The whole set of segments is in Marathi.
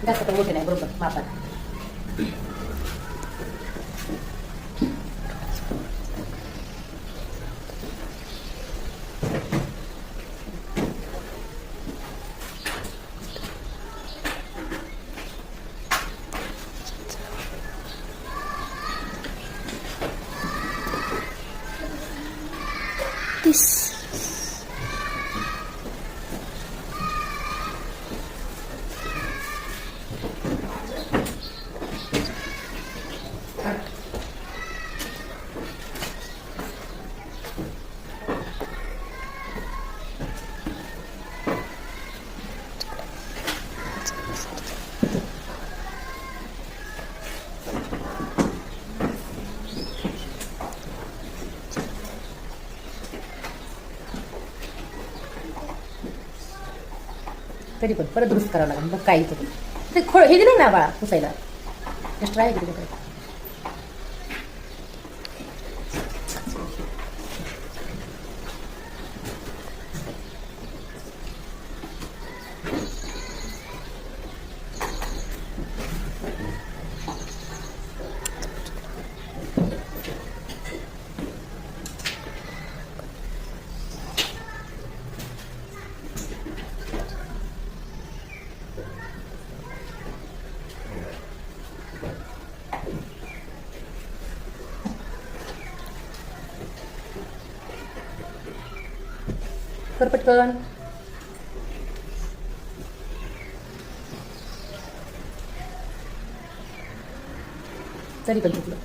जास्त पण मोठे नाही, बरोबर मापात. तरी पण परत दुरुस्त करावं लागेल. मग काही तरी ते खोळ हे दिलं ना बाळा पुसायला, एक्स्ट्रा आहे किती. कर पटकन. तरी पण चुकलं.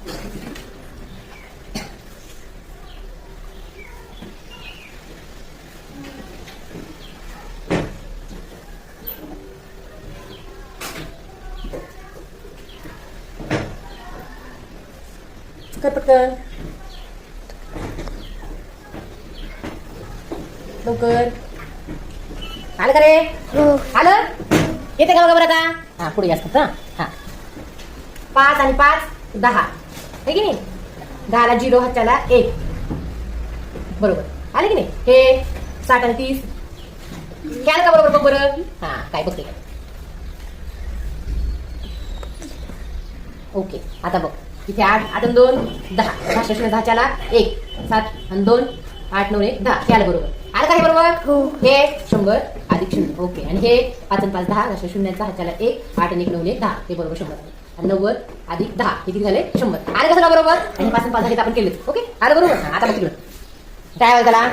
कर पटकन लवकर. आलं का रे? आलं येते का बघा बरं का. हा पुढे जास्त. हा 5 आणि 5 10 आहे की नाही. 10ला 0 हाताला 1 बरोबर आले की नाही. हे 60 आणि 30 हे आलं का बरोबर बघ बरं. हा काय बघते. ओके आता बघ इथे 8 8 आणि 2 10 10ला 1 7 आणि 2 8 9 1 10 हे आलं बरोबर. आलं का हे बरोबर. हे 100 अधिक 0 ओके. आणि हे 5 आणि 5 10 शून्याचा हाताला 1 8 आणि 1 9 1 10 हे बरोबर 100. आणि 90 अधिक 10 हे किती झाले 100. आलं का सगळं बरोबर. आणि 5 आणि 5 झाले आपण केले. ओके आलं बरोबर. आता बघ तिकडं काय त्याला